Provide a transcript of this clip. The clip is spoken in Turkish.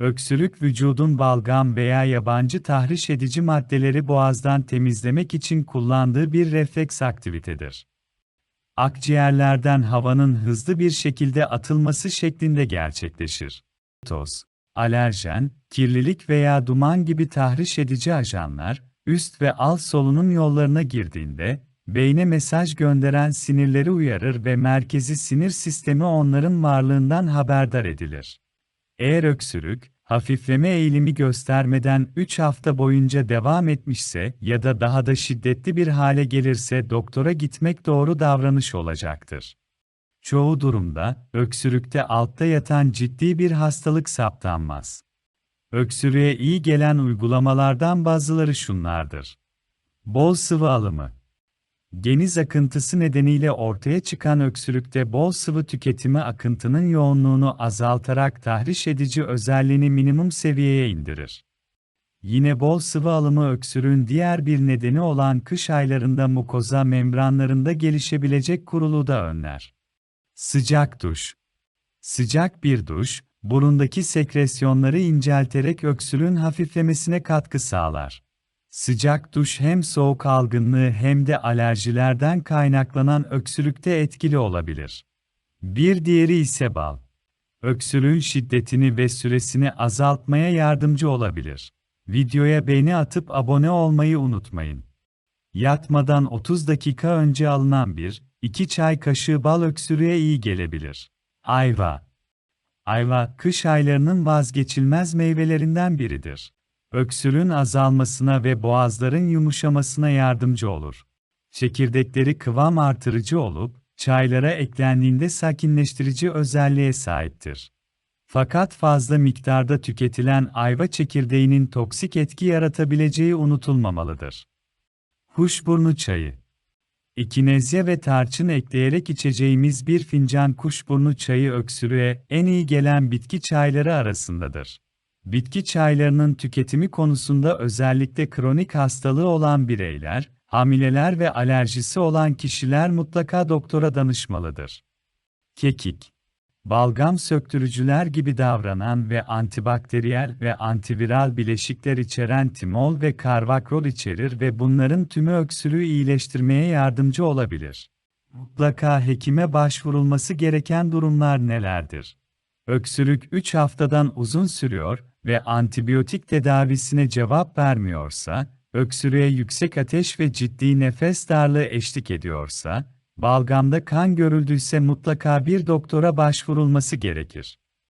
Öksürük vücudun balgam veya yabancı tahriş edici maddeleri boğazdan temizlemek için kullandığı bir refleks aktivitedir. Akciğerlerden havanın hızlı bir şekilde atılması şeklinde gerçekleşir. Toz, alerjen, kirlilik veya duman gibi tahriş edici ajanlar, üst ve alt solunum yollarına girdiğinde, beyne mesaj gönderen sinirleri uyarır ve merkezi sinir sistemi onların varlığından haberdar edilir. Eğer öksürük, hafifleme eğilimi göstermeden 3 hafta boyunca devam etmişse ya da daha da şiddetli bir hale gelirse doktora gitmek doğru davranış olacaktır. Çoğu durumda, öksürükte altta yatan ciddi bir hastalık saptanmaz. Öksürüğe iyi gelen uygulamalardan bazıları şunlardır. Bol sıvı alımı. Geniz akıntısı nedeniyle ortaya çıkan öksürükte bol sıvı tüketimi akıntının yoğunluğunu azaltarak tahriş edici özelliğini minimum seviyeye indirir. Yine bol sıvı alımı öksürüğün diğer bir nedeni olan kış aylarında mukoza membranlarında gelişebilecek kuruluğu da önler. Sıcak duş. Sıcak bir duş, burundaki sekresyonları incelterek öksürüğün hafiflemesine katkı sağlar. Sıcak duş hem soğuk algınlığı hem de alerjilerden kaynaklanan öksürükte etkili olabilir. Bir diğeri ise bal. Öksürüğün şiddetini ve süresini azaltmaya yardımcı olabilir. Videoya beğeni atıp abone olmayı unutmayın. Yatmadan 30 dakika önce alınan 1-2 çay kaşığı bal öksürüğe iyi gelebilir. Ayva. Ayva, kış aylarının vazgeçilmez meyvelerinden biridir. Öksürüğün azalmasına ve boğazların yumuşamasına yardımcı olur. Çekirdekleri kıvam artırıcı olup, çaylara eklendiğinde sakinleştirici özelliğe sahiptir. Fakat fazla miktarda tüketilen ayva çekirdeğinin toksik etki yaratabileceği unutulmamalıdır. Kuşburnu çayı. Ekinezya ve tarçın ekleyerek içeceğimiz bir fincan kuşburnu çayı öksürüğe en iyi gelen bitki çayları arasındadır. Bitki çaylarının tüketimi konusunda özellikle kronik hastalığı olan bireyler, hamileler ve alerjisi olan kişiler mutlaka doktora danışmalıdır. Kekik. Balgam söktürücüler gibi davranan ve antibakteriyel ve antiviral bileşikler içeren timol ve karvakrol içerir ve bunların tümü öksürüğü iyileştirmeye yardımcı olabilir. Mutlaka hekime başvurulması gereken durumlar nelerdir? Öksürük 3 haftadan uzun sürüyor ve antibiyotik tedavisine cevap vermiyorsa, öksürüğe yüksek ateş ve ciddi nefes darlığı eşlik ediyorsa, balgamda kan görüldüyse mutlaka bir doktora başvurulması gerekir.